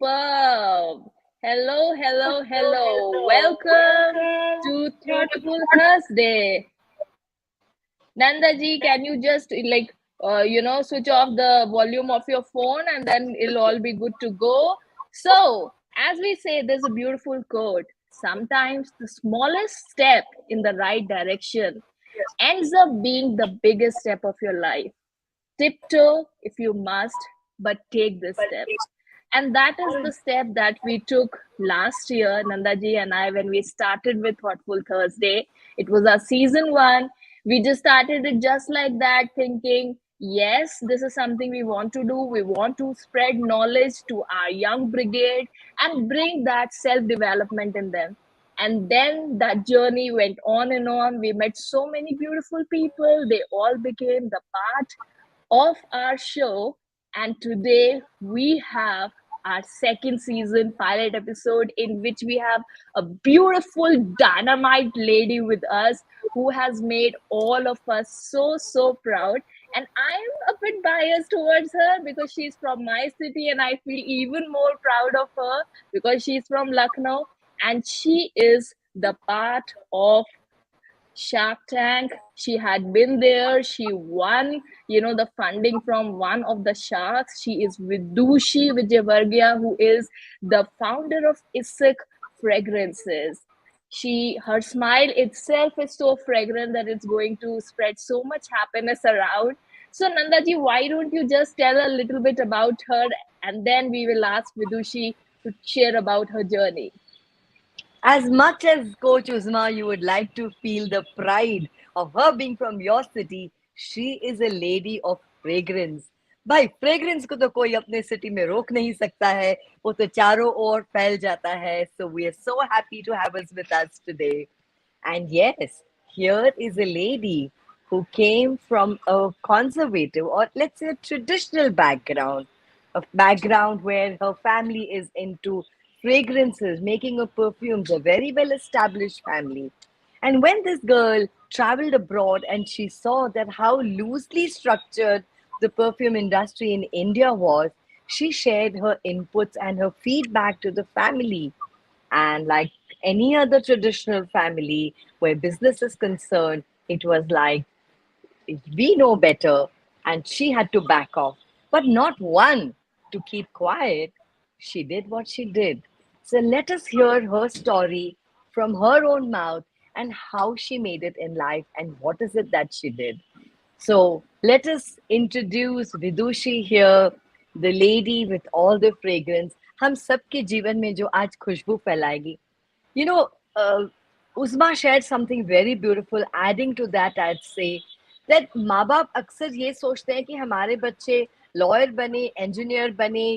Superb. Hello, hello, hello. Welcome to Thoughtful Thursday. Nandaji, can you just switch off the volume of your phone and then it'll all be good to go? So, as we say, there's a beautiful quote. Sometimes the smallest step in the right direction ends up being the biggest step of your life. Tiptoe if you must, but take this step. And that is the step that we took last year, Nandaji and I, when we started with Thoughtful Thursday. It was our season 1. We just started it just like that, thinking, yes, this is something we want to do. We want to spread knowledge to our young brigade and bring that self development in them. And then that journey went on and on. We met so many beautiful people. They all became the part of our show. And today we have our second season pilot episode, in which we have a beautiful dynamite lady with us who has made all of us so proud. And I'm a bit biased towards her because she's from my city, and I feel even more proud of her because she's from Lucknow and she is the part of Shark Tank. She had been there. She won, the funding from one of the sharks. She is Vidushi Vijayvergiya, who is the founder of ISAK fragrances. Her smile itself is so fragrant that it's going to spread so much happiness around. So Nandaji, why don't you just tell a little bit about her, and then we will ask Vidushi to share about her journey. As much as Coach Uzma, you would like to feel the pride of her being from your city, she is a lady of fragrance. भाई fragrance को तो कोई अपने city में रोक नहीं सकता है, वो तो चारों ओर फैल जाता है. So we are so happy to have us with us today. And yes, here is a lady who came from a conservative, or let's say a traditional background, a background where her family is into fragrances, making of perfumes, a very well established family. And when this girl traveled abroad and she saw that how loosely structured the perfume industry in India was, she shared her inputs and her feedback to the family. And like any other traditional family where business is concerned, it was like, we know better, and she had to back off. But not one to keep quiet. She did what she did. So let us hear her story from her own mouth and how she made it in life and what is it that she did. So let us introduce Vidushi here, the lady with all the fragrance. हम सबके जीवन में जो आज खुशबू फैलाएगी. You know, Uzma shared something very beautiful. Adding to that, I'd say that माँ बाप अक्सर ये सोचते हैं कि हमारे बच्चे लॉयर बने, इंजीनियर बने,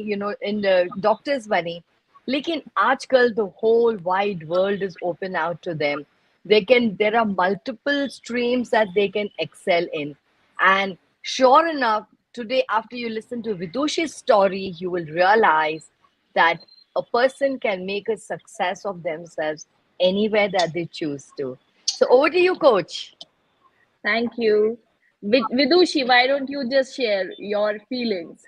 इन डॉक्टर्स बने. लेकिन आजकल the whole wide world is open out to them. There are multiple streams that they can excel in. And sure enough, today after you listen to Vidushi's story, you will realize that a person can make a success of themselves anywhere that they choose to. So over to you, Coach. Thank you. Vidushi, why don't you just share your feelings?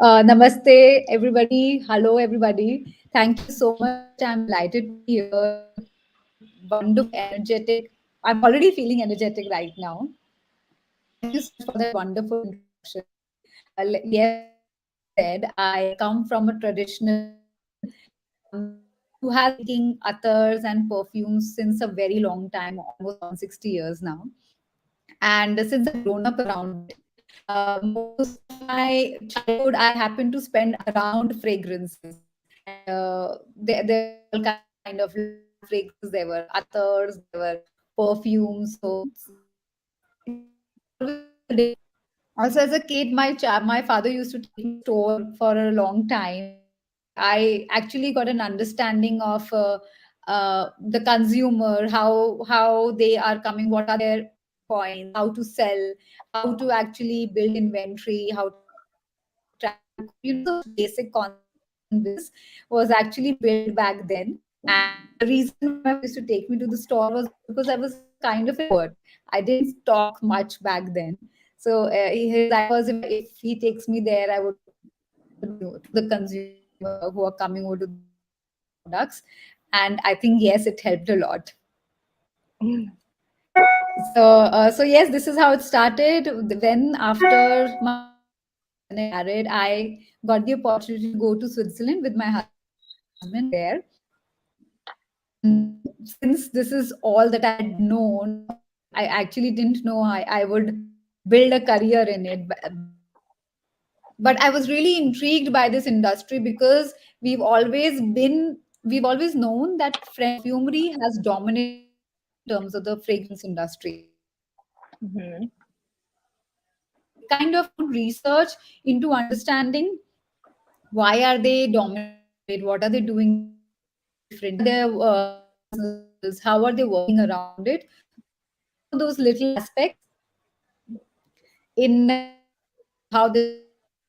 Namaste, everybody. Hello, everybody. Thank you so much. I'm delighted to be here. Wonderful, energetic. I'm already feeling energetic right now. Thank you so much for that wonderful introduction. Yes, said, I come from a traditional who has making attars and perfumes since a very long time, almost 160 years now. And since I've grown up around it, most of my childhood I happened to spend around fragrances. There were all kind of fragrances. There were attars, there were perfumes. So also as a kid, my father used to take me to store for a long time. I actually got an understanding of the consumer, how they are coming, what are their points, how to sell, how to actually build inventory, how to track, those basic concepts in business was actually built back then. And the reason my father used to take me to the store was because I was kind of introvert. I didn't talk much back then. So his idea was, if he takes me there, I would to the consumer who are coming over to the products. And I think, yes, it helped a lot. So yes, this is how it started. When after my when I married, I got the opportunity to go to Switzerland with my husband there. And since this is all that I had known, I actually didn't know I would build a career in it. But I was really intrigued by this industry because we've always known that French perfumery has dominated the world in terms of the fragrance industry. Mhm. I kind of did research into understanding why are they dominating it, what are they doing differently, what are their businesses, how are they working around it. So I learned all those little aspects in how they source,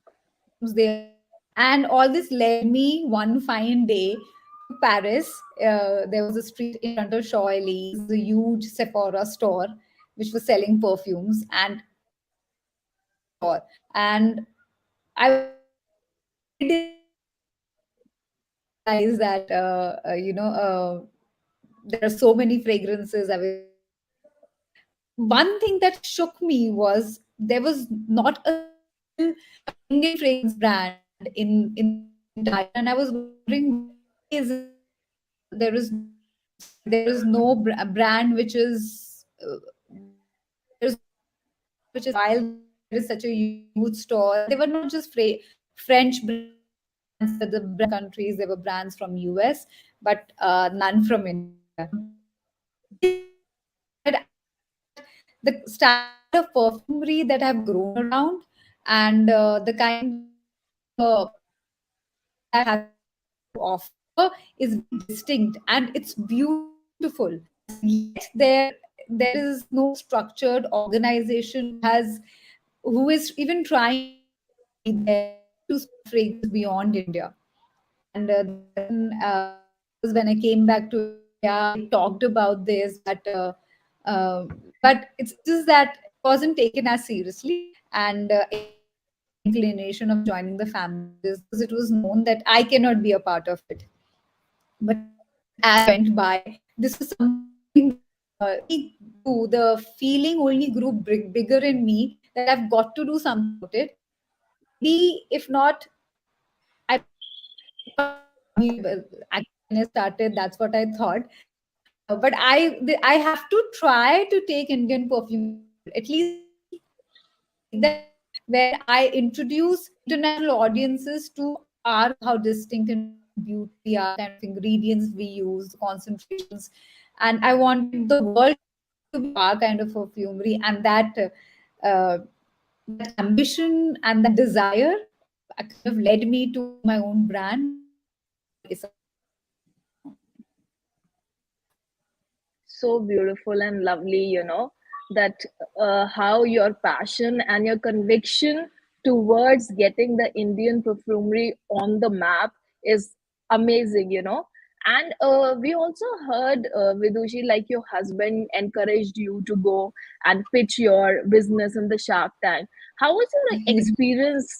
what kind of perfumes they are using, and all this led me one fine day to Paris. There was a street in front of Champs Elysees. There was a huge Sephora store which was selling perfumes, and I went into that store. And I was very disappointed to realize that there are so many fragrances available. One thing that shook me was there was not a single Indian fragrance brand in the entire, and I was wondering why is it that there is no brand which is there's no brand which is while there is such a huge store, and they were not just French brands or brands that the brands from other countries. There were brands from US, but none from India. This started at the style of perfumery that I've grown around, and the kind of perfumery that I have to offer is very distinct and it's beautiful. And yet there is no structured organization who is even trying to be there to spread fragrance beyond India. And then Of course, when I came back to India, I talked about this, uh, but it's just that it wasn't taken as seriously. And it was just my inclination of joining the family because it was known that I cannot be a part of it. But as time went by, this was something that only grew. The feeling only grew bigger in me that I've got to do something about it. Maybe if not, I don't know. Actually, when I started, that's what I thought. But I have to try to take Indian perfumery forward, at least something like that, where I introduce international audiences to our how distinct and how beautiful we are, the kind of ingredients we use, the concentrations, and I wanted the world to get to know our kind of perfumery, and uh, that ambition and that desire kind of led me to have my own brand, which is called ISAK. So beautiful and lovely, that how your passion and your conviction towards getting the Indian perfumery on the map is amazing. And we also heard, Vidushi, like your husband encouraged you to go and pitch your business in the Shark Tank. How was your experience,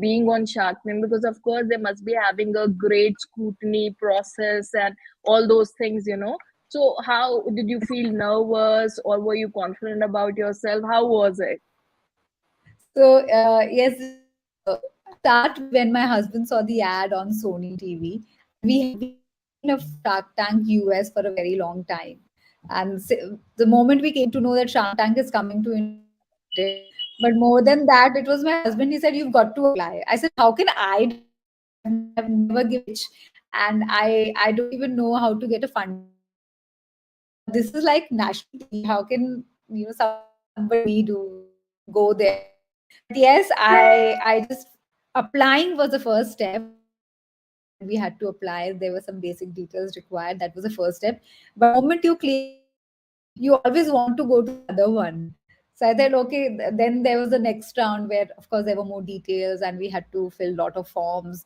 being on Shark Tank? Because of course they must be having a great scrutiny process and all those things. So, how did you feel nervous or were you confident about yourself? How was it? So yes, start when my husband saw the ad on Sony TV, and we had been waiting for Shark Tank US for a very long time. And the moment we came to know that Shark Tank is coming to India, we excited. But more than that, it was my husband. He said, "You've got to apply." I said, "How can I do that? I've never given pitch, and I don't even know how to get a funding for it. This is like national TV. How can somebody like me do go there?" But yes, I just applying was the first step. When we had to apply, there were some basic details required. That was the first step. But moment you clear that, you always want to go to the other one. So I thought, okay. Then there was the next round where, of course, there were more details, and we had to fill a lot of forms.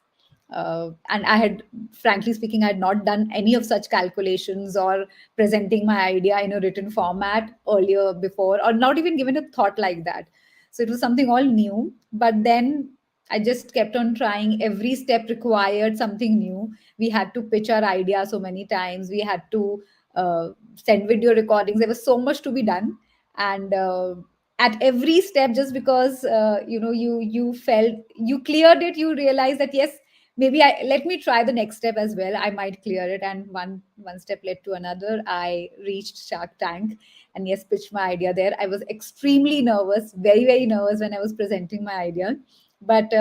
And I had, frankly speaking, I had not done any of such calculations or presenting my idea in a written format earlier before, or not even given a thought like that. So it was something all new. But then I just kept on trying. Every step required something new. We had to pitch our idea so many times. We had to send video recordings. There was so much to be done, and at every step, just because you felt you cleared it, you realized that yes, maybe I let me try the next step as well. I might clear it, and one step led to another. I reached Shark Tank, and yes, pitched my idea there. I was extremely nervous, very nervous when I was presenting my idea, but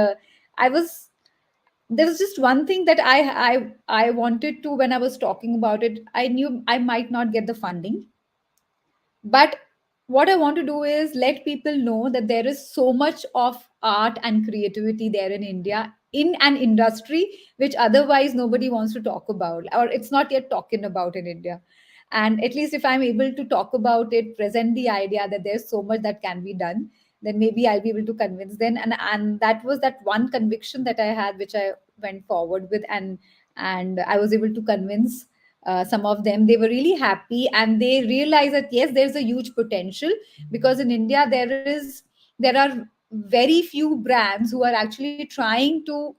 I was there was just one thing that I wanted to. When I was talking about it, I knew I might not get the funding, but what I want to do is let people know that there is so much of art and creativity there in India, in an industry which otherwise nobody wants to talk about, or it's not yet talking about in India. And at least if I'm able to talk about it, present the idea that there's so much that can be done, then maybe I'll be able to convince them. And that was that one conviction that I had, which I went forward with, and I was able to convince some of them. They were really happy, and they realized that yes, there's a huge potential, because in India there are very few brands who are actually trying to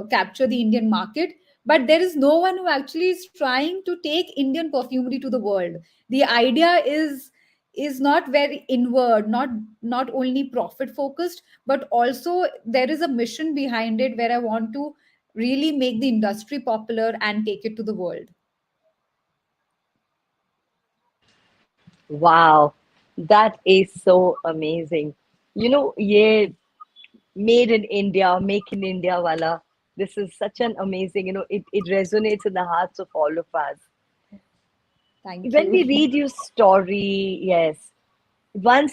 capture the Indian market, but there is no one who actually is trying to take Indian perfumery to the world. The idea is not very inward, not only profit focused, but also there is a mission behind it, where I want to really make the industry popular and take it to the world. Wow, that is so amazing. Yeah, made in India, make in India wala. This is such an amazing, it resonates in the hearts of all of us. Thank When you. we read your story, yes, when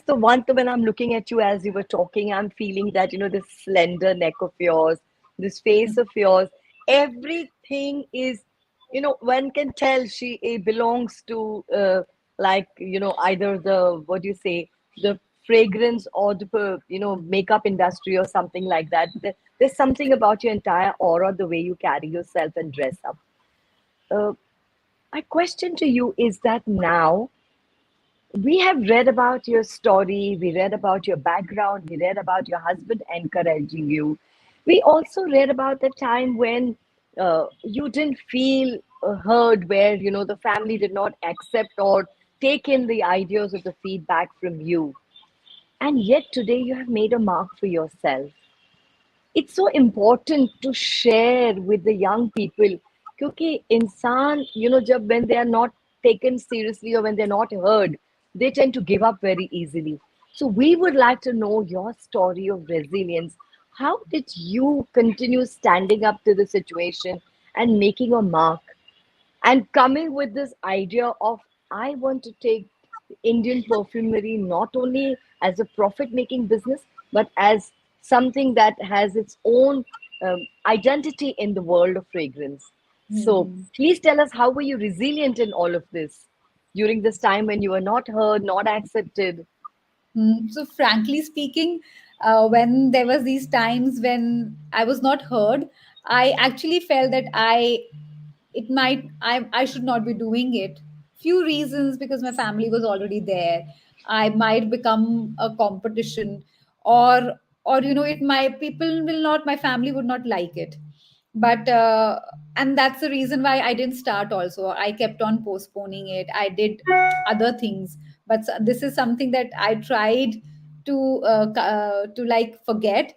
I'm looking at you as you were talking, I'm feeling that, this slender neck of yours, this face of yours, everything is, one can tell she belongs to, like, either the, what do you say, the fragrance or the, makeup industry or something like that. There's something about your entire aura, the way you carry yourself and dress up. Uh, my question to you is that now, we have read about your story, we read about your background, we read about your husband encouraging you. We also read about the time when you didn't feel heard, where the family did not accept or take in the ideas or the feedback from you. And yet today you have made a mark for yourself. It's so important to share with the young people, क्योंकि इंसान, जब when they are not taken seriously or when they're not heard, they tend to give up very easily. So we would like to know your story of resilience. How did you continue standing up to the situation and making a mark, and coming with this idea of, I want to take Indian perfumery not only as a profit making business, but as something that has its own identity in the world of fragrance. So Hmm. please tell us, how were you resilient in all of this during this time when you were not heard, not accepted? So frankly speaking, when there was these times when I was not heard, I actually felt that I should not be doing it. Few reasons: because my family was already there. I might become a competition, or it my people will not, my family would not like it. But and that's the reason why I didn't start. Also, I kept on postponing it. I did other things, but this is something that I tried to like forget.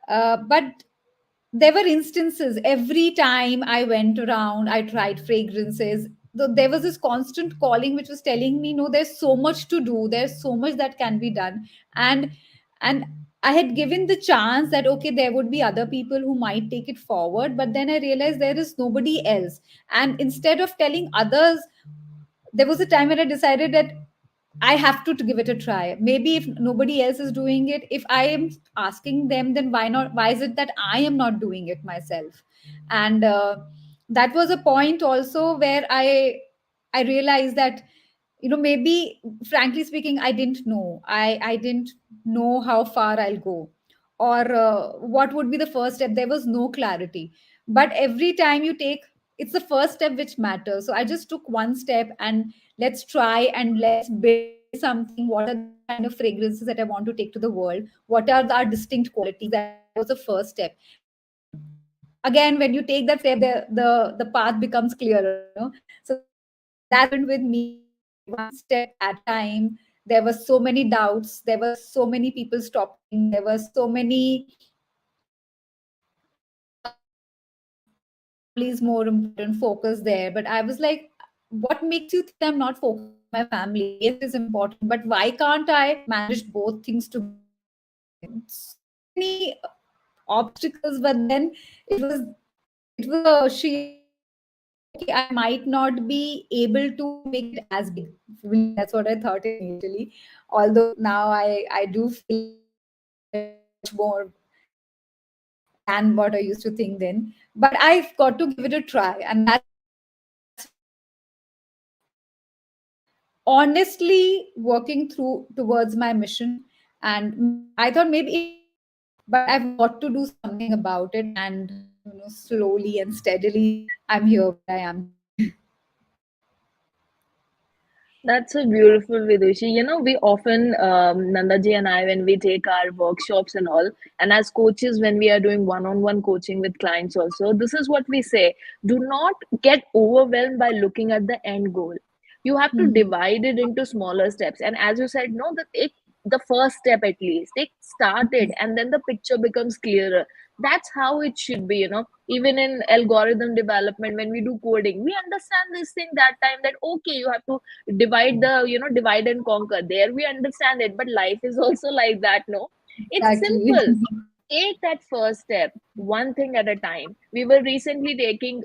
But there were instances every time I went around, I tried fragrances. There was this constant calling which was telling me, no, there's so much to do, there's so much that can be done. And and I had given the chance that okay, there would be other people who might take it forward, but then I realized there is nobody else. And instead of telling others, there was a time when I decided that I have to give it a try. Maybe if nobody else is doing it, if I am asking them, then why not? Why is it that I am not doing it myself? And that was a point also where I realized that maybe, frankly speaking, I didn't know how far I'll go, or what would be the first step. There was no clarity. But every time you take, it's the first step which matters. So I just took one step, and let's try and let's build something, what are the kind of fragrances that I want to take to the world, what are our distinct qualities. That was the first step. And again, when you take that step, the path becomes clearer. So that happened with me, one step at a time. There were so many doubts, there were so many people stopping, there were so many family is more important, focus there. But I was like, what makes you think I'm not focusing on my family? Yes, it is important, but why can't I manage both things together? So many obstacles, but then it was a sheer thought that okay, I might not be able to make it as big. That's what I thought initially. Although now I do feel that I'm much more than what I used to think then. But I've got to give it a try, and that's where I am honestly working through towards my mission. And I thought maybe it will work, but I've got to do something about it. And slowly and steadily, I'm here where I am today. That's so beautiful, Vidushi. We often, Nandaji and I, when we take our workshops and all, and as coaches, when we are doing one-on-one coaching with clients also, this is what we say. Do not get overwhelmed by looking at the end goal. You have to Mhm. divide it into smaller steps. And as you said, no, take the first step at least. Take started, and then the picture becomes clearer. That's how it should be. Even in algorithm development, when we do coding, we understand this thing that time that okay, you have to divide and conquer. There we understand it, but life is also like that. No, it's Exactly. simple. Take that first step, one thing at a time. We were recently taking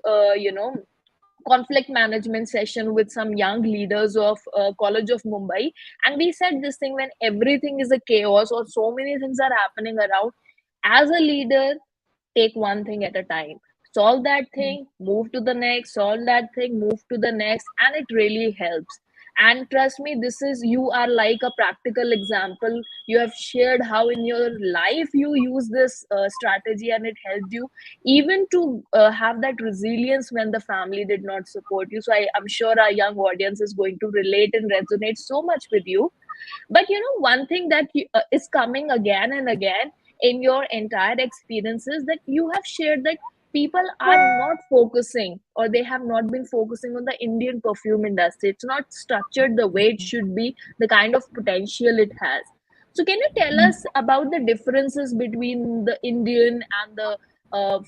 conflict management session with some young leaders of college of Mumbai, and we said this thing: when everything is a chaos or so many things are happening around, as a leader, take one thing at a time. Solve that thing, move to the next, solve that thing, move to the next, and it really helps. And trust me, this is you are like a practical example. You have shared how in your life you use this strategy and it helped you even to have that resilience when the family did not support you. So I'm sure our young audience is going to relate and resonate so much with you. But one thing that is coming again and again in your entire experiences, that you have shared that people are not focusing, or they have not been focusing on the Indian perfume industry. It's not structured the way it should be, the kind of potential it has. So can you tell us about the differences between the Indian and the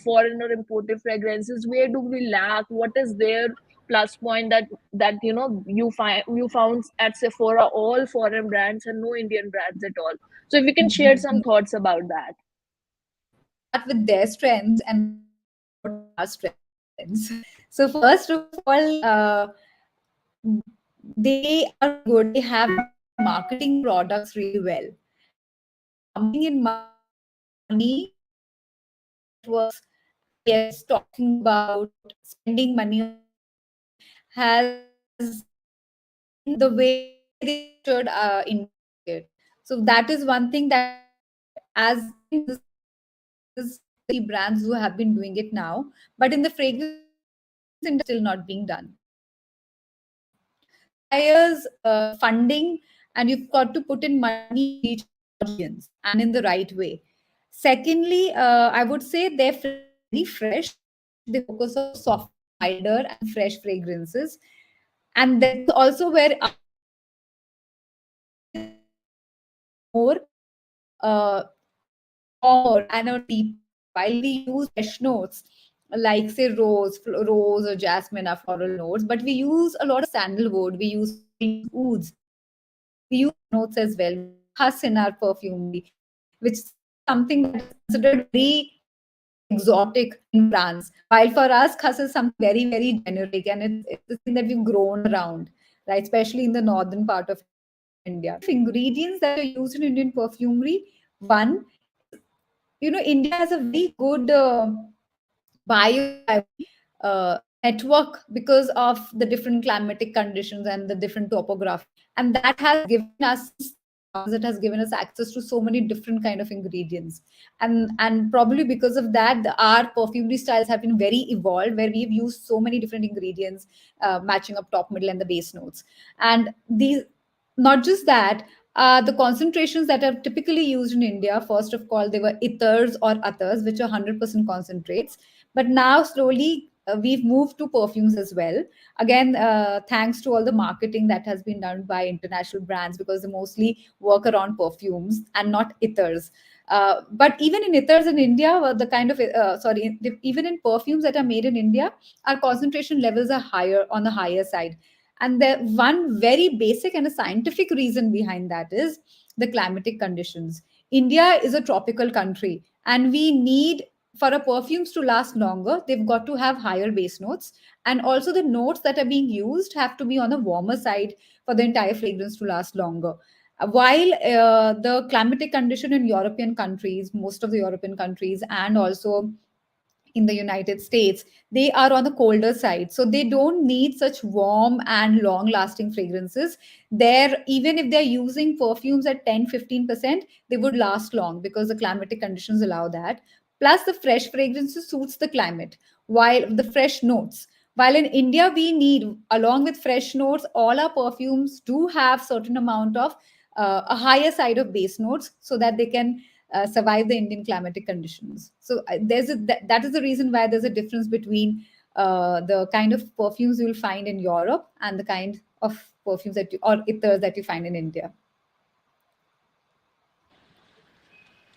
foreign or imported fragrances? Where do we lack? What is their plus point that you found at Sephora all foreign brands and no Indian brands at all? So if you can share some thoughts about that. Let's start with their strengths and then we'll talk about our strengths. So, first of all, they are very good. They have been marketing their products really well. They're pumping in money, building brand networks, and yes, talking about spending money on marketing has been the way they structured Indian market. So that is one thing that I admire. As in this industry, there are obviously brands who have been doing it now, but in the fragrance industry, it's still not being done. So it requires funding, and you've got to put in money to reach the audience and in the right way. Secondly, I would say their fragrances are very fresh. They focus on softer, milder, and fresh fragrances. And this is also where our strength comes in. Our strength is that we go more warmer and a deeper. While we use fresh notes like say rose or jasmine are floral notes, but we use a lot of sandalwood, we use pine, we use ouds, we use notes as well. We use husk in our perfumery, which is something that is considered very exotic in France. While for us, khas is something very, very generic, and it's the thing that we've grown around, right? Especially in the northern part of India. Ingredients that are used in Indian perfumery. One is, India has a very good network because of the different climatic conditions and the different topography, and that has given us, since the thousands, it has given us access to so many different kind of ingredients. And probably because of that, our perfumery styles have been very evolved, where we've used so many different ingredients, matching up top, middle, and the base notes. And these not just that, the concentrations that are typically used in India, first of all, they were ethers or athers, which are 100% concentrates. But now, slowly, we've moved to perfumes as well. Again, thanks to all the marketing that has been done by international brands, because they mostly work around perfumes and not ethers. But even in ethers in India, the kind of, even in perfumes that are made in India, our concentration levels are higher, on the higher side. And the one very basic and a scientific reason behind that is the climatic conditions. India is a tropical country, and we need, for our perfumes to last longer, they've got to have higher base notes. And also, the notes that are being used have to be on the warmer side for the entire fragrance to last longer. While the climatic condition in European countries, most of the European countries, and also in the United States, they are on the colder side. So they don't need such warm and long lasting fragrances. There, even if they're using perfumes at 10-15%, they would last long because the climatic conditions allow that. Plus, the fresh fragrances suits the climate, while the fresh notes. While in India, we need, along with fresh notes, all our perfumes do have certain amount of a higher side of base notes so that they can survive the Indian climatic conditions. So that is the reason why there's a difference between the kind of perfumes you will find in Europe and the kind of perfumes or ethers that you find in India.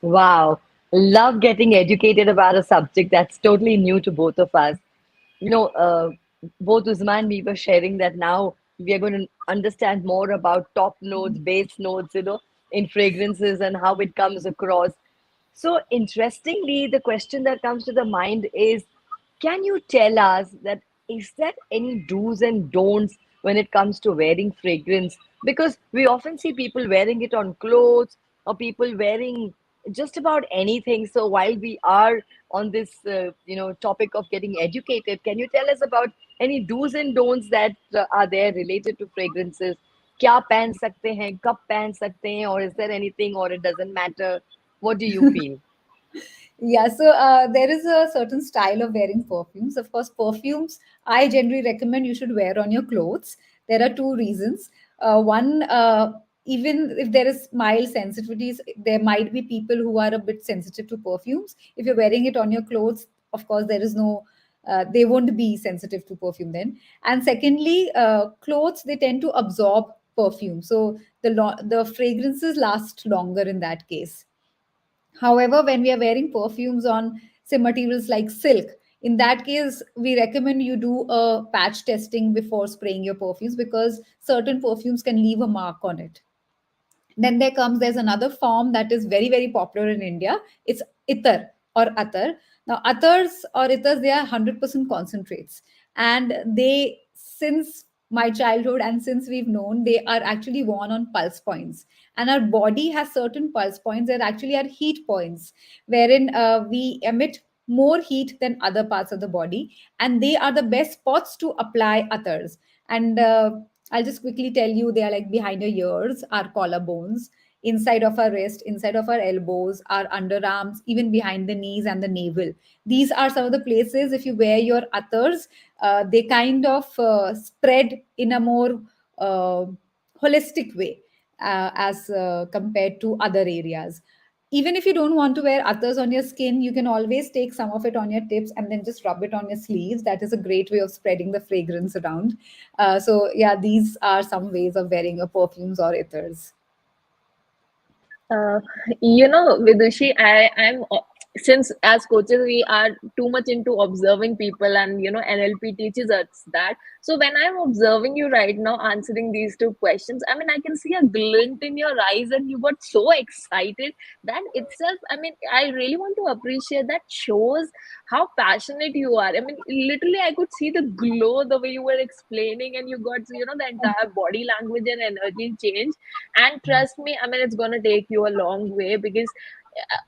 Wow. Love getting educated about a subject that's totally new to both of us. You know, both Uzma and me were sharing that now we are going to understand more about top notes, base notes, in fragrances and how it comes across. So, interestingly, the question that comes to the mind is, can you tell us that is there any do's and don'ts when it comes to wearing fragrance? Because we often see people wearing it on clothes or people wearing just about anything. So while we are on this, topic of getting educated, can you tell us about any do's and don'ts that are there related to fragrances? क्या पहन सकते हैं, कब पहन सकते हैं, or is there anything, or it doesn't matter? What do you feel? Yeah, so there is a certain style of wearing perfumes. Of course, perfumes I generally recommend you should wear on your clothes. There are two reasons. One, even if there is mild sensitivities, there might be people who are a bit sensitive to perfumes. If you're wearing it on your clothes, of course, there is no, they won't be sensitive to perfume then. And secondly, clothes, they tend to absorb perfume. So the fragrances last longer in that case. However, when we are wearing perfumes on, say, materials like silk, in that case, we recommend you do a patch testing before spraying your perfumes because certain perfumes can leave a mark on it. Then there's another form that is very, very popular in India. It's ether or attar. Now, attars or ethers, they are 100% concentrates. And they, since my childhood and since we've known, they are actually worn on pulse points. And our body has certain pulse points that actually are heat points, wherein we emit more heat than other parts of the body. And they are the best spots to apply attars. And I'll just quickly tell you, they are like behind your ears, our collarbones, inside of our wrist, inside of our elbows, our underarms, even behind the knees and the navel. These are some of the places, if you wear your attars, they kind of spread in a more uh, holistic way as compared to other areas. Even if you don't want to wear others on your skin, you can always take some of it on your tips and then just rub it on your sleeves. That is a great way of spreading the fragrance around. So yeah, these are some ways of wearing your perfumes or ethers. Uh, Vidushi, I'm since as coaches we are too much into observing people, and NLP teaches us that. So when I'm observing you right now answering these two questions, I mean I can see a glint in your eyes, and you got so excited. That itself, I mean, I really want to appreciate. That shows how passionate you are. I mean, literally, I could see the glow the way you were explaining, and you got the entire body language and energy change. And trust me, I mean, it's going to take you a long way, because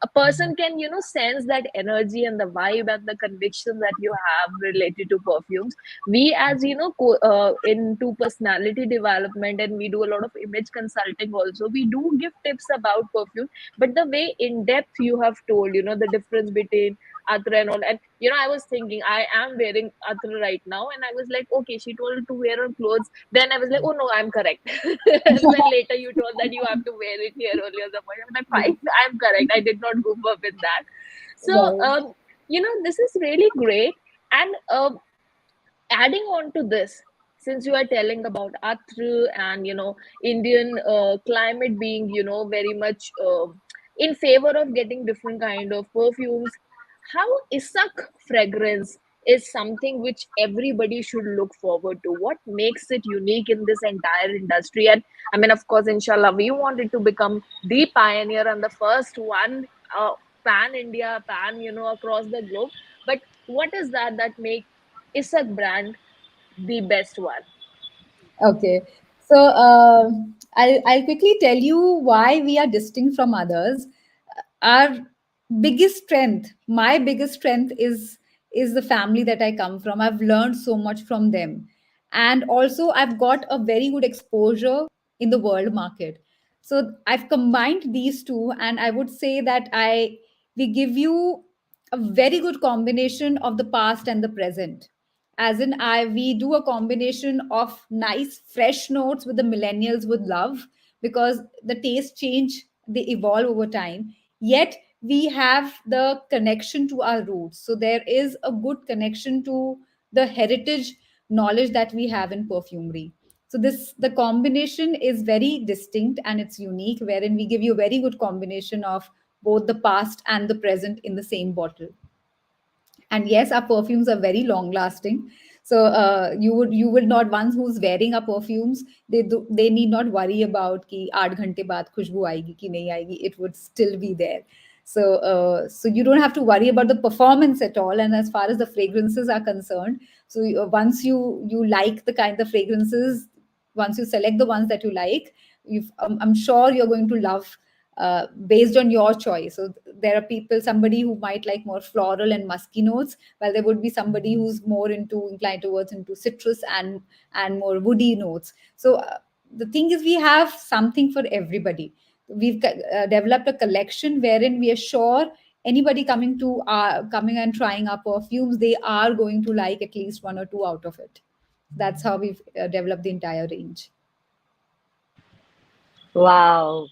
a person can sense that energy and the vibe and the conviction that you have related to perfumes. We, as into personality development, and we do a lot of image consulting also, we do give tips about perfume. But the way in depth you have told, the difference between Atra and all. And I was thinking I am wearing Atra right now, and I was like, okay, she told to wear her clothes. Then I was like, oh no, I'm correct. And then later you told that you have to wear it here only on the point. I'm like, fine, I'm correct. I did not goof up in that. So Right. this is really great. And adding on to this, since you are telling about Atra and Indian climate being very much in favor of getting different kind of perfumes, how ISAK fragrance is something which everybody should look forward to. What makes it unique in this entire industry? And I mean, of course, inshallah, we wanted to become the pioneer and the first one, pan India, pan across the globe. But what is that make ISAK brand the best one? Okay. So I'll quickly tell you why we are distinct from others. Our biggest strength, my biggest strength is the family that I come from. I've learned so much from them. And also I've got a very good exposure in the world market. So I've combined these two, and I would say that I we give you a very good combination of the past and the present. As in, I we do a combination of nice fresh notes with the millennials would love, because the taste change, they evolve over time, yet we have the connection to our roots. So there is a good connection to the heritage knowledge that we have in perfumery. So this the combination is very distinct and it's unique, wherein we give you a very good combination of both the past and the present in the same bottle. And yes, our perfumes are very long lasting. So you would not, ones who's wearing our perfumes, they need not worry about ki 8 ghante baad khushboo aayegi ki nahi aayegi. It would still be there. So you don't have to worry about the performance at all. And as far as the fragrances are concerned, so once you like the kind of fragrances, once you select the ones that you like, I'm sure you're going to love, based on your choice. So there are people, somebody who might like more floral and musky notes, while there would be somebody who's more inclined towards into citrus and more woody notes. So the thing is, we have something for everybody. We've developed a collection wherein we are sure anybody coming and trying our perfumes, they are going to like at least one or two out of it. That's how we've developed the entire range. Wow.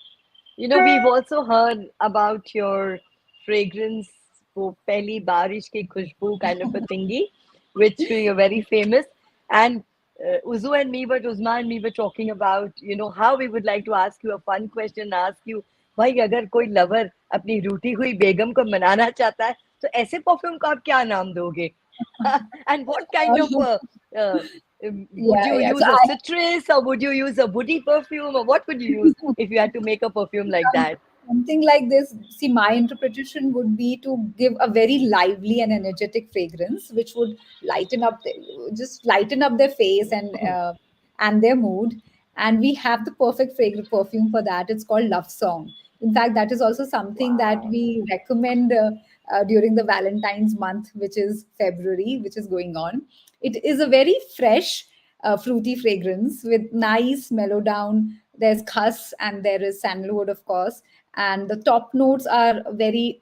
We've also heard about your fragrance, wo pehli barish ki khushboo kind of a thingy, which you're very famous. And Uzu and me, but Uzma and me were talking about, how we would like to ask you a fun question, ask you, भाई अगर कोई lover अपनी रूठी हुई बेगम को मनाना चाहता है तो ऐसे परफ्यूम को आप क्या नाम दोगे? And what kind of uh, would Yeah, you yeah. So use a citrus or would you use a woody perfume or what would you use if you had to make a perfume like that? something like this. See, my interpretation would be to give a very lively and energetic fragrance, which would just lighten up their face and their mood. And we have the perfect fragrant perfume for that. It's called Love Song. In fact, that is also something that Wow. we recommend during the Valentine's month, which is February, which is going on. It is a very fresh, fruity fragrance with nice mellow down. There's khus and there is sandalwood, of course, and the top notes are very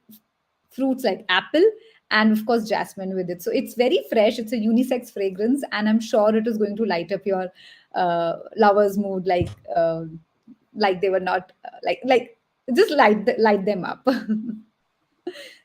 fruits like apple and of course jasmine with it. So it's very fresh. It's a unisex fragrance, and I'm sure it is going to light up your lover's mood, like they were not like just light them up.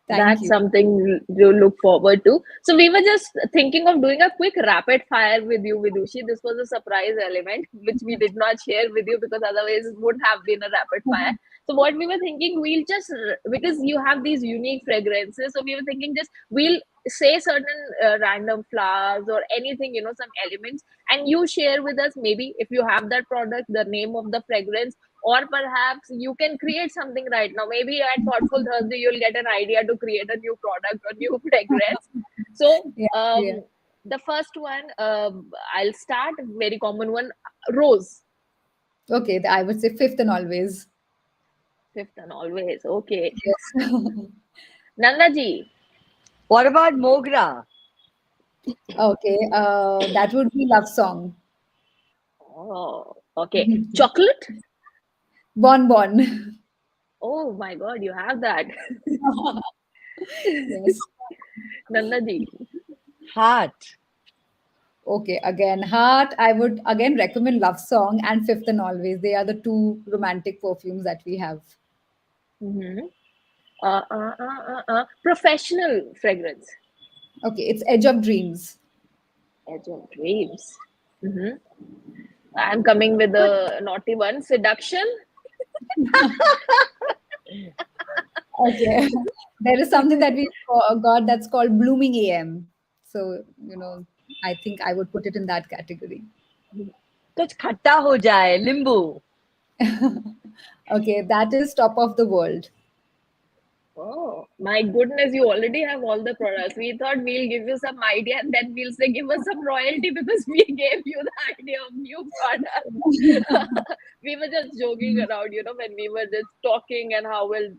Thank That's you. something you look forward to. So we were just thinking of doing a quick rapid fire with you, Vidushi. This was a surprise element which we did not share with you because otherwise it would have been a rapid fire. So what we were thinking, we'll just, because you have these unique fragrances, so we were thinking just we'll say certain random flowers or anything, some elements, and you share with us, maybe if you have that product, the name of the fragrance, or perhaps you can create something right now. Maybe at Thoughtful Thursday you'll get an idea to create a new product or new fragrance. So Yeah, yeah. the first one, I'll start, very common one, rose. Okay, I would say fifth and always. Fifth and always, okay. Yes. Nandaji. What about Mogra? Okay, that would be love song. Oh, okay. Chocolate. Bon Bon. Oh my god, you have that. Yes. Nanda ji. Heart. Okay, again, heart. I would again recommend Love Song and Fifth and Always. They are the two romantic perfumes that we have. Mm-hmm. Professional fragrance. Okay, it's Edge of Dreams. Edge of Dreams. Mm-hmm. I'm coming with a naughty one. Seduction. Okay, there is something that we got that's called Blooming AM. So, I think I would put it in that category. कुछ खट्टा हो जाए, limbu. Okay, that is Top of the World. Oh my goodness, you already have all the products. We thought we'll give you some idea and then we'll say give us some royalty because we gave you the idea of new products. We were just joking around, when we were just talking and how we'll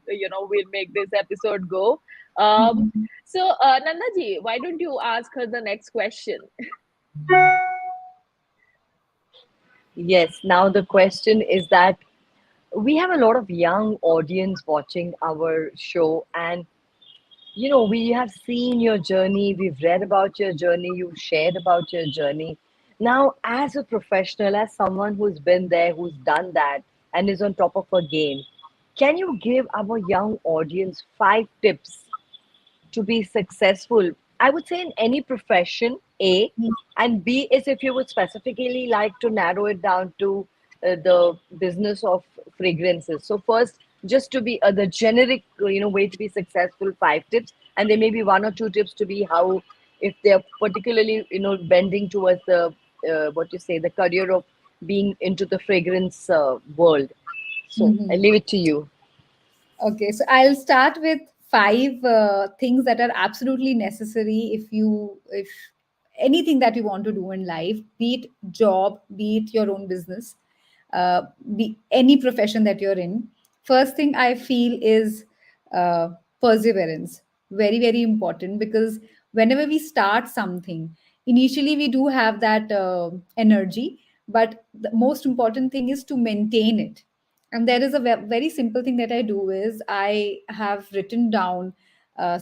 make this episode go. So, Nanda ji, why don't you ask her the next question? Yes, now the question is that we have a lot of young audience watching our show, and we have seen your journey, we've read about your journey, you've shared about your journey. Now, as a professional, as someone who's been there, who's done that, and is on top of her game, can you give our young audience 5 tips to be successful? I would say in any profession, A, and B is if you would specifically like to narrow it down to the business of fragrances. So first, just to be the generic, way to be successful, 5 tips, and there may be 1 or 2 tips to be how, if they're particularly, bending towards the what you say, the career of being into the fragrance world. So I Mhm. leave it to you. Okay, so I'll start with five things that are absolutely necessary if anything that you want to do in life, be it job, be it your own business, be any profession that you're in. First thing I feel is uh, perseverance. Very, very important, because whenever we start something, initially we do have that energy, but the most important thing is to maintain it. And there is a very simple thing that I do is I have written down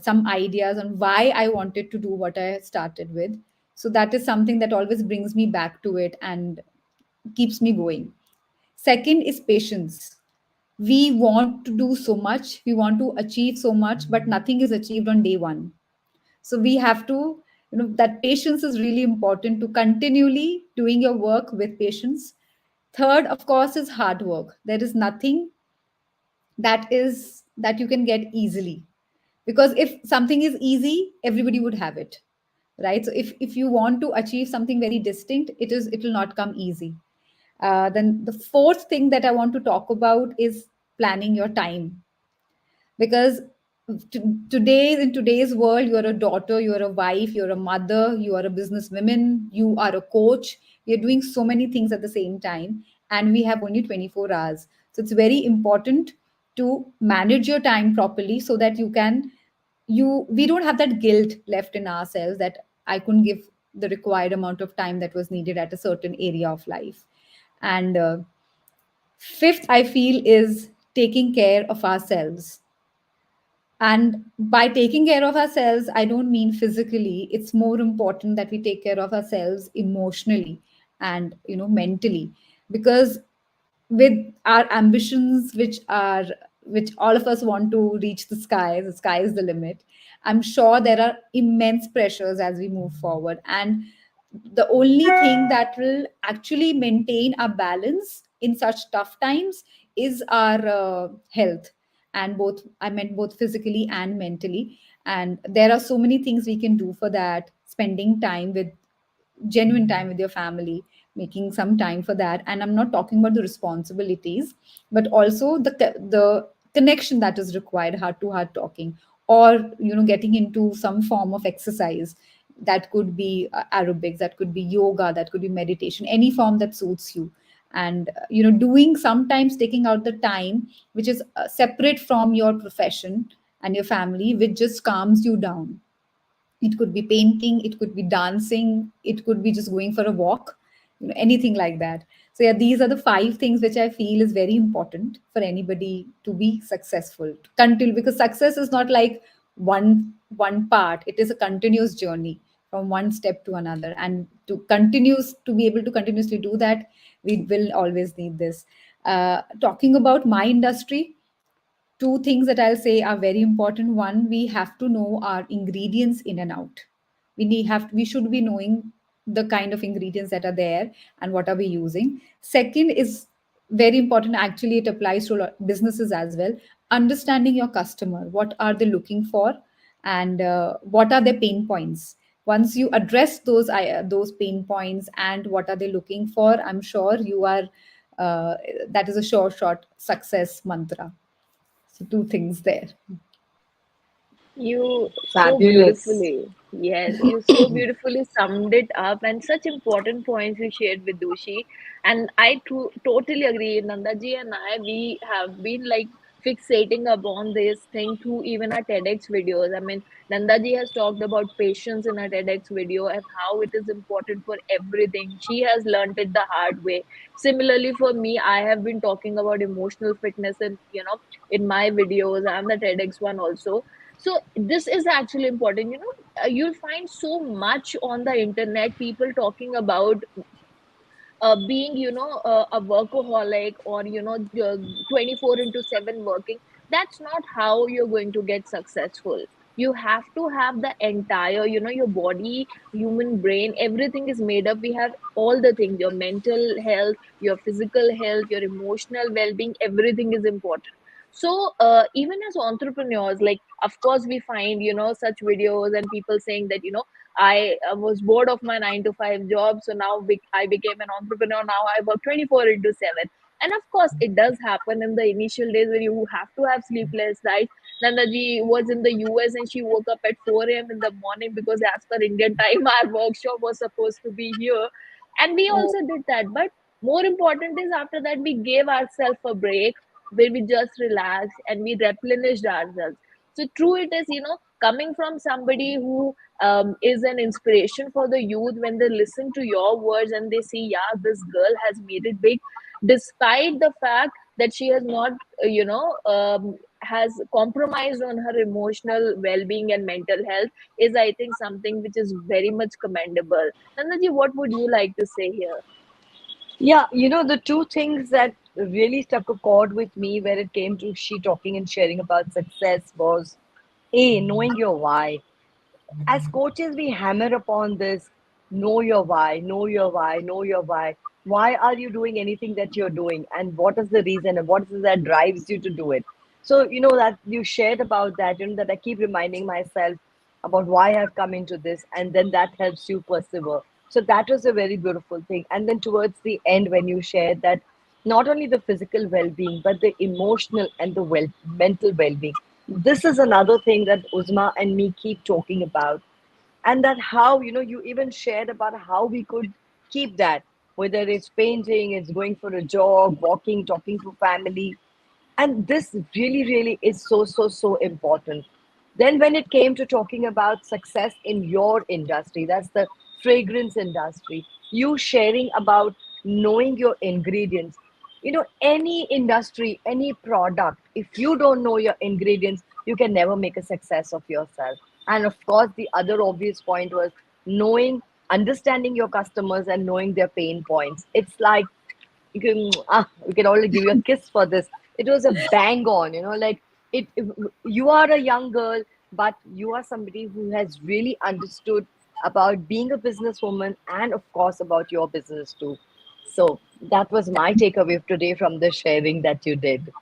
some ideas on why I wanted to do what I started with. So that is something that always brings me back to it and keeps me going. Second is patience. We want to do so much, we want to achieve so much, but nothing is achieved on day one. So we have to, that patience is really important, to continually doing your work with patience. Third, of course, is hard work. There is nothing that you can get easily, because if something is easy, everybody would have it, right? So if you want to achieve something very distinct, it will not come easy. Then the fourth thing that I want to talk about is planning your time, because today, in today's world, you're a daughter, you're a wife, you're a mother, you are a businesswoman, you are a coach, you're doing so many things at the same time, and we have only 24 hours. So it's very important to manage your time properly, so that we don't have that guilt left in ourselves that I couldn't give the required amount of time that was needed at a certain area of life. And fifth, I feel, is taking care of ourselves. And by taking care of ourselves, I don't mean physically. It's more important that we take care of ourselves emotionally and, mentally. Because with our ambitions, which all of us want to reach the sky is the limit. I'm sure there are immense pressures as we move forward. And the only thing that will actually maintain our balance in such tough times is our health, and both, I meant both physically and mentally. And there are so many things we can do for that: spending time with genuine time with your family, making some time for that. And I'm not talking about the responsibilities, but also the connection that is required, heart to heart talking, or getting into some form of exercise. That could be aerobics, that could be yoga, that could be meditation, any form that suits you. And doing, sometimes taking out the time which is separate from your profession and your family, which just calms you down. It could be painting, it could be dancing, it could be just going for a walk, anything like that. So yeah, these are the five things which I feel is very important for anybody to be successful, until, because success is not like one one part. It is a continuous journey from one step to another, and to be able to continuously do that, we will always need this. Talking about my industry, two things that I'll say are very important. One, we have to know our ingredients in and out. We should be knowing the kind of ingredients that are there and what are we using. Second is very important. Actually, it applies to businesses as well. Understanding your customer, what are they looking for, and what are their pain points. Once you address those pain points and what are they looking for, I'm sure you are. That is a sure shot success mantra. So two things there. You so Fabulous. beautifully, yes, you so beautifully summed it up, and such important points you shared with Doshi. And I totally agree. Nandaji and I, we have been like fixating upon this thing through even our TEDx videos. I mean, Nandaji has talked about patience in her TEDx video and how it is important for everything. She has learned it the hard way. Similarly, for me, I have been talking about emotional fitness in, in my videos and the TEDx one also. So this is actually important. You'll find so much on the internet, people talking about being, a workaholic, or 24 into 7 working. That's not how you're going to get successful. You have to have the entire, your body, human brain, everything is made up. We have all the things, your mental health, your physical health, your emotional well-being, everything is important. So even as entrepreneurs, like, of course, we find, such videos and people saying that, I was bored of my 9 to 5 job, so now I became an entrepreneur. Now I work 24 into 7. And of course, it does happen in the initial days where you have to have sleepless nights. Nandaji was in the US and she woke up at 4 a.m. in the morning because, as per Indian time, our workshop was supposed to be here. And we Oh, also did that. But more important is, after that, we gave ourselves a break where we just relaxed and we replenished ourselves. So, true, it is, coming from somebody who is an inspiration for the youth. When they listen to your words and they see, yeah, this girl has made it big, despite the fact that she has not, has compromised on her emotional well-being and mental health, is, I think, something which is very much commendable. Nandaji, what would you like to say here? yeah, the two things that really struck a chord with me when it came to she talking and sharing about success was A, knowing your why. As coaches, we hammer upon this: know your why, know your why, know your why. Why are you doing anything that you're doing? And what is the reason? And what is it that drives you to do it? So, that you shared about that, that I keep reminding myself about why I've come into this. And then that helps you persevere. So, that was a very beautiful thing. And then towards the end, when you shared that not only the physical well being, but the emotional and the mental well being. This is another thing that Uzma and me keep talking about, and that how you even shared about how we could keep that, whether it's painting, it's going for a jog, walking, talking to family. And this really really is so important. Then when it came to talking about success in your industry, that's the fragrance industry, you sharing about knowing your ingredients. Any industry, any product, if you don't know your ingredients, you can never make a success of yourself. And of course, the other obvious point was knowing, understanding your customers and knowing their pain points. It's like we can only give you a kiss for this. It was a bang on, like you are a young girl, but you are somebody who has really understood about being a businesswoman and of course about your business too. So that was my takeaway today from the sharing that you did.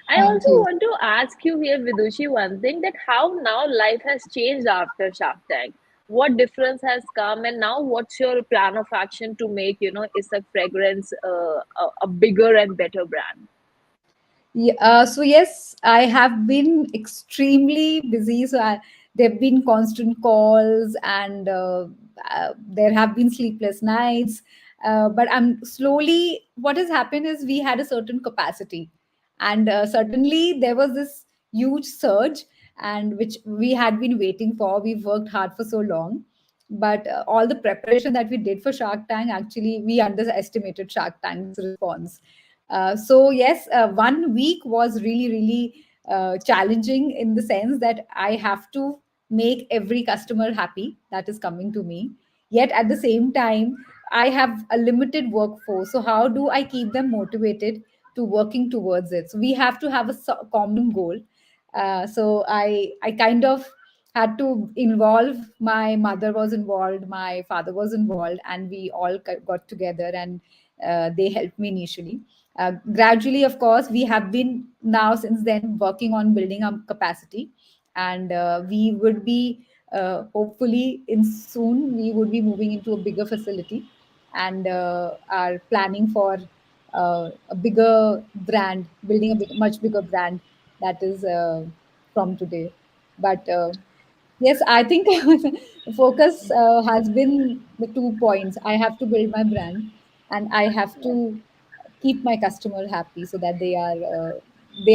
I Thank also you. want to ask you here, Vidushi, one thing, that how now life has changed after Shark Tank. What difference has come, and now what's your plan of action to make, ISAK Fragrance a bigger and better brand? Yeah, so yes, I have been extremely busy. There have been constant calls, and there have been sleepless nights. But I'm slowly. What has happened is we had a certain capacity, and suddenly there was this huge surge, and which we had been waiting for. We've worked hard for so long, but all the preparation that we did for Shark Tank, actually, we underestimated Shark Tank's response. So yes, 1 week was really, really. challenging in the sense that I have to make every customer happy that is coming to me. Yet at the same time, I have a limited workforce. So how do I keep them motivated to working towards it? So we have to have a common goal. So I kind of had to involve, my mother was involved, my father was involved, and we all got together, and they helped me initially. Gradually, of course, we have been now since then working on building our capacity, and we would be hopefully in soon we would be moving into a bigger facility, and are planning for a bigger brand, building a much bigger brand, that is from today. But yes, I think the focus has been the 2 points. I have to build my brand, and I have to keep my customer happy so that they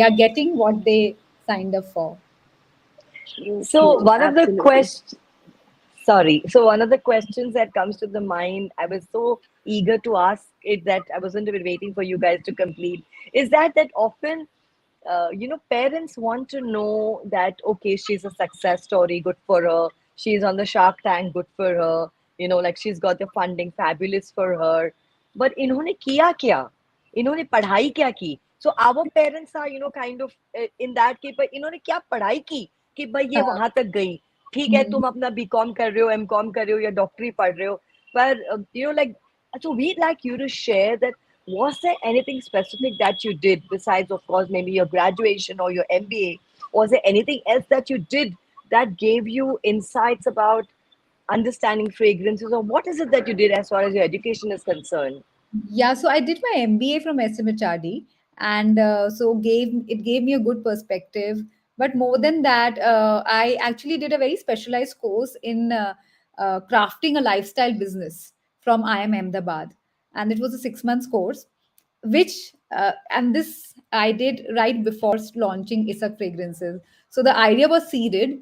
are getting what they signed up for. True, So true. one of the Absolutely. Sorry. So one of the questions that comes to the mind, I was so eager to ask it that I wasn't even waiting for you guys to complete, is that often, parents want to know that, okay, she's a success story, good for her. She's on the Shark Tank, good for her. Like she's got the funding, fabulous for her. But इन्होंने किया क्या? इन्होंने पढ़ाई क्या की? So our parents are, kind of in that case, but इन्होंने क्या पढ़ाई की कि भाई ये हाँ, वहां तक गई? ठीक है, हम्म, तुम अपना बीकॉम कर रहे हो, एमकॉम कर रहे हो या डॉक्टरी पढ़ रहे हो, पर like, so we'd like you to share that, was there anything specific that you did besides, of course, maybe your graduation or your MBA? Was there anything else that you did that gave you insights about understanding fragrances, or what is it that you did as far as your education is concerned? yeah, so I did my MBA from SMHRD, and so gave me a good perspective. But more than that, I actually did a very specialized course in crafting a lifestyle business from IIM Ahmedabad, and it was a 6 months course, which and this I did right before launching ISAK fragrances. So the idea was seeded,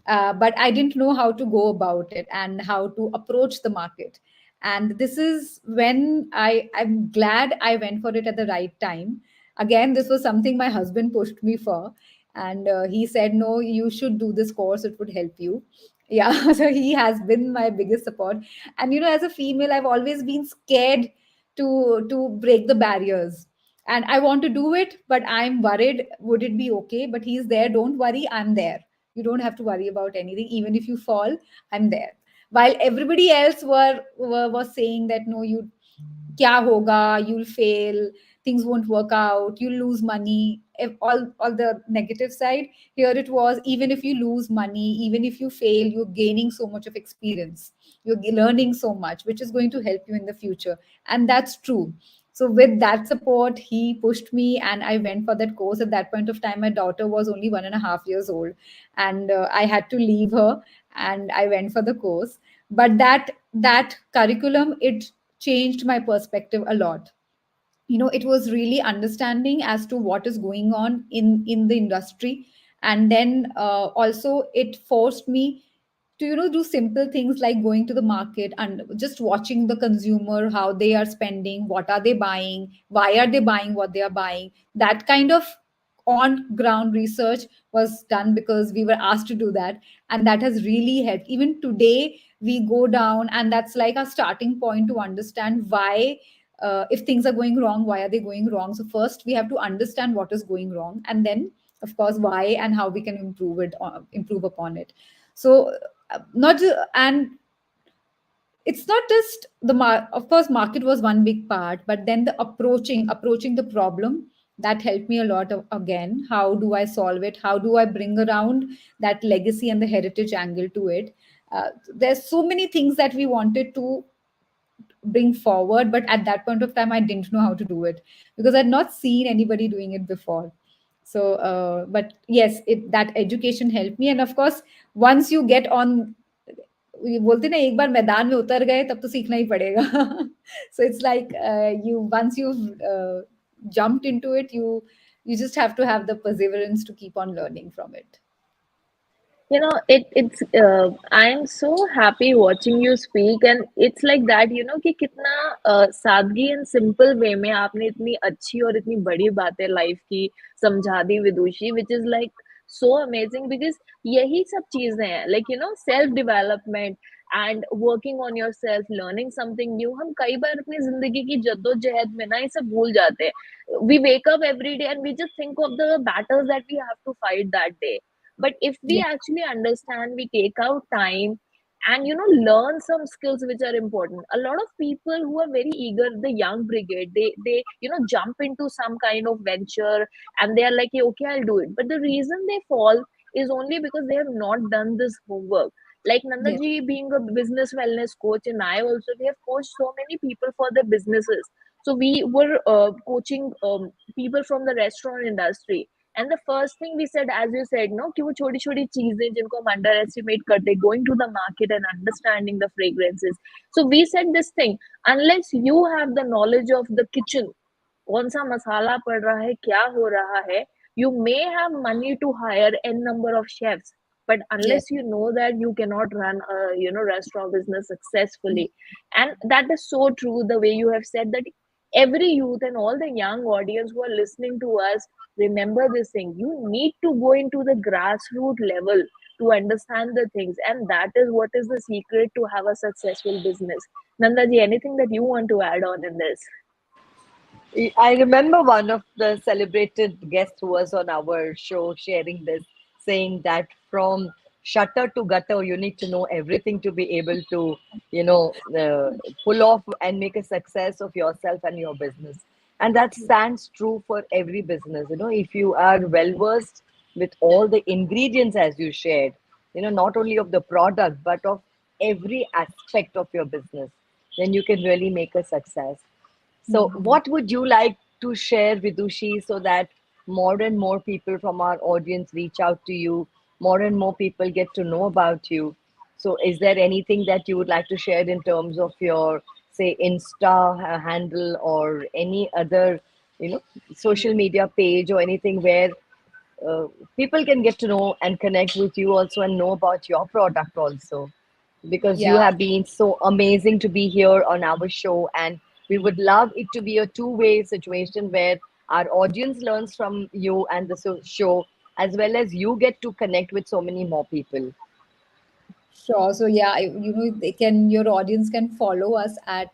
but I didn't know how to go about it and how to approach the market. And this is when I'm glad I went for it at the right time. Again, this was something my husband pushed me for, and he said, no, you should do this course, it would help you. Yeah, so he has been my biggest support. And as a female, I've always been scared to break the barriers, and I want to do it, but I'm worried, would it be okay? But he's there, don't worry, I'm there. You don't have to worry about anything. Even if you fall, I'm there. While everybody else was saying that, no, you kya hoga, you'll fail, things won't work out, you'll lose money, all the negative side. Here it was, even if you lose money, even if you fail, you're gaining so much of experience, you're learning so much, which is going to help you in the future. And that's true. So with that support, he pushed me, and I went for that course. At that point of time, my daughter was only 1.5 years old, and I had to leave her, and I went for the course. But that curriculum, it changed my perspective a lot. It was really understanding as to what is going on in the industry. And then also it forced me to do simple things like going to the market and just watching the consumer, how they are spending, what are they buying, why are they buying what they are buying. That kind of on ground research was done because we were asked to do that, and that has really helped. Even today we go down, and that's like a starting point to understand why, if things are going wrong, why are they going wrong. So first we have to understand what is going wrong, and then of course why and how we can improve upon it. So not ju- and it's not just of course market was one big part, but then the approaching the problem, that helped me a lot. Again, how do I solve it, how do I bring around that legacy and the heritage angle to it. There's so many things that we wanted to bring forward, but at that point of time I didn't know how to do it because I'd not seen anybody doing it before. So but yes, that education helped me. And of course, once you get on, ये बोलते ना, एक बार मैदान में उतर गए तब तो सीखना ही पड़ेगा. So it's like, you once you've jumped into it, you just have to have the perseverance to keep on learning from it. It's I am so happy watching you speak, and it's like that, कि कितना सादगी and simple way में आपने इतनी अच्छी और इतनी बड़ी बातें लाइफ की समझा दी Vidushi, which is like so amazing, because यही सब चीजें हैं, like self development and working on your self, learning something new. हम कई बार अपनी जिंदगी की जद्दोजहद में ना ये सब भूल जाते हैं। We wake up every day and we just think of the battles that we have to fight that day, but if we Yeah. actually understand, we take out time and learn some skills which are important. A lot of people who are very eager, the young brigade, they jump into some kind of venture, and they are like, "Hey, okay, I'll do it," but the reason they fall is only because they have not done this homework. Like Nanda Yeah. ji being a business wellness coach, and I also, we have coached so many people for their businesses. So we were coaching people from the restaurant industry, and the first thing we said, as you said, no, कि वो छोटी छोटी चीजें जिनको हम under estimate करते, going to the market and understanding the fragrances. So we said this thing, unless you have the knowledge of the kitchen, कौन सा मसाला पड़ रहा है, क्या हो रहा है, you may have money to hire n number of chefs, but Yeah. unless you know that, you cannot run a restaurant business successfully. And that is so true, the way you have said that. Every youth and all the young audience who are listening to us, remember this thing: you need to go into the grassroots level to understand the things, and that is what is the secret to have a successful business. Nandaji, anything that you want to add on in this? I remember one of the celebrated guests who was on our show sharing this, saying that from shutter to gutter, you need to know everything to be able to, pull off and make a success of yourself and your business. And that stands true for every business. If you are well versed with all the ingredients as you shared, not only of the product, but of every aspect of your business, then you can really make a success. So, Mhm. what would you like to share, Vidushi, so that more and more people from our audience reach out to you, more and more people get to know about you? So, is there anything that you would like to share in terms of your, say, Insta handle or any other, you know, social media page or anything where uh, people can get to know and connect with you also and know about your product also, because you Yeah. have been so amazing to be here on our show, and we would love it to be a two-way situation where our audience learns from you and the show, as well as you get to connect with so many more people. Sure. So yeah, they can, your audience can follow us at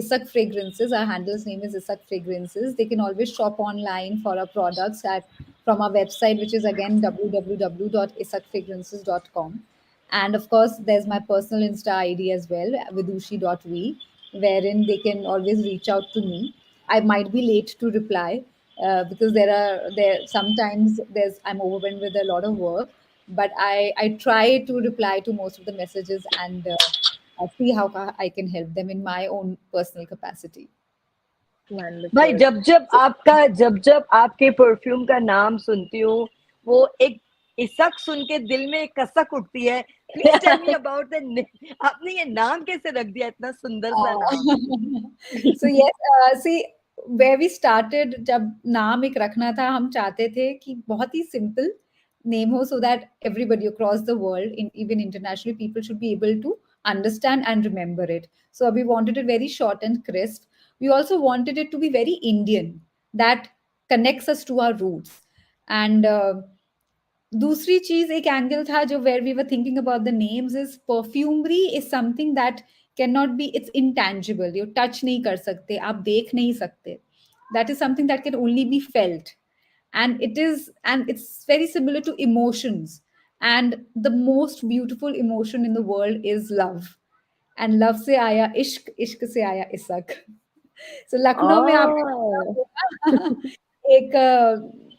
ISAK Fragrances. Our handle's name is ISAK Fragrances. They can always shop online for our products at from our website, which is again www.isakfragrances.com. And of course, there's my personal Insta ID as well, vidushi.v, wherein they can always reach out to me. I might be late to reply because there sometimes there's I'm overwhelmed with a lot of work, but I try to reply to most of the messages and see how I can help them in my own personal capacity. भाई, Wonderful. जब जब आपके perfume का नाम सुनती हूँ, वो एक इसक सुन के दिल में एक कसक उठती है। Please tell me about the आपने ये नाम कैसे रख दिया, इतना सुंदर सा नाम? So yes, see where we started, जब नाम एक रखना था, हम चाहते थे कि बहुत ही simple name हो, so that everybody across the world, even international people, should be able to understand and remember it. So we wanted it very short and crisp. We also wanted it to be very Indian, that connects us to our roots. And दूसरी चीज एक angle था जो where we were thinking about the names is perfumery is something that can not be, it's intangible, you touch नहीं कर सकते, आप देख नहीं सकते, that is something that can only be felt, and it's very similar to emotions, and the most beautiful emotion in the world is love, and love से आया इश्क, इश्क से आया इशक. सो लखनऊ में आपने सुना Oh, होगा एक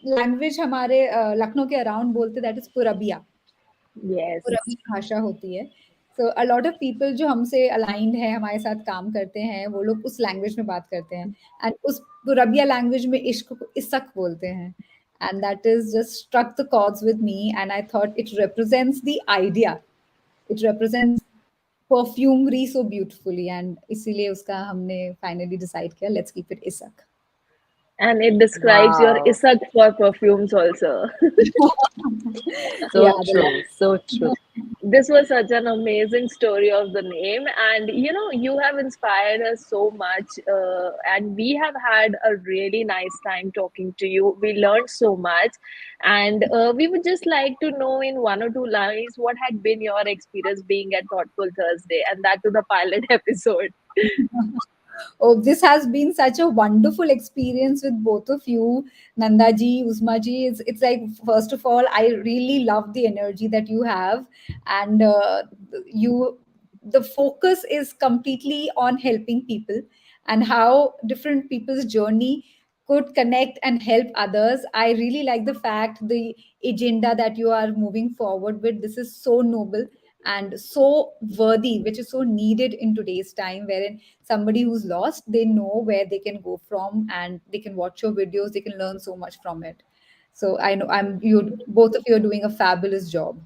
लैंग्वेज हमारे लखनऊ के अराउंड बोलते, दैट इज पुरबिया. yes. पुरबी भाषा होती है. सो अ लॉट ऑफ पीपल जो हमसे अलाइंड है, हमारे साथ काम करते हैं, वो लोग उस लैंग्वेज में बात करते हैं, एंड उस पुरबिया लैंग्वेज में इश्क को इसक बोलते हैं. And that is just struck the chords with me, and I thought it represents the idea, it represents perfumery so beautifully, and इसीलिए उसका हमने फाइनली डिसाइड किया, लेट्स कीप इट इसक. And it describes your Wow. ISAK for perfumes also. So Yeah, true. So true. This was such an amazing story of the name, and you have inspired us so much, and we have had a really nice time talking to you. We learned so much, and we would just like to know in one or two lines what had been your experience being at Thoughtful Thursday, and that to the pilot episode. Oh, this has been such a wonderful experience with both of you, Nandaji, Usmaji. It's like, first of all, I really love the energy that you have, and you, the focus is completely on helping people and how different people's journey could connect and help others. I really like the fact, the agenda that you are moving forward with. This is so noble and so worthy, which is so needed in today's time, wherein somebody who's lost, they know where they can go from, and they can watch your videos, they can learn so much from it. So I know, I'm you both of you are doing a fabulous job.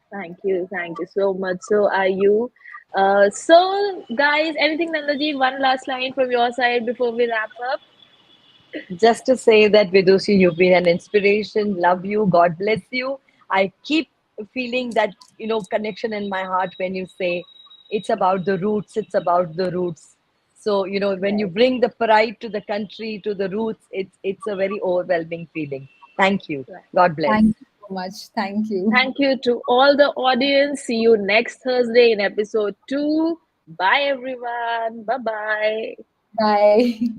Thank you so much. So are you. So guys, anything, Nandaji, one last line from your side before we wrap up? Just to say that, Vidushi, you've been an inspiration. Love you. God bless you. I keep feeling that, connection in my heart when you say it's about the roots, it's about the roots. So, when you Right. bring the pride to the country, to the roots, it's a very overwhelming feeling. Thank you. Right. God bless. Thank you so much. Thank you. Thank you to all the audience. See you next Thursday in episode 2. Bye, everyone. Bye bye. Bye.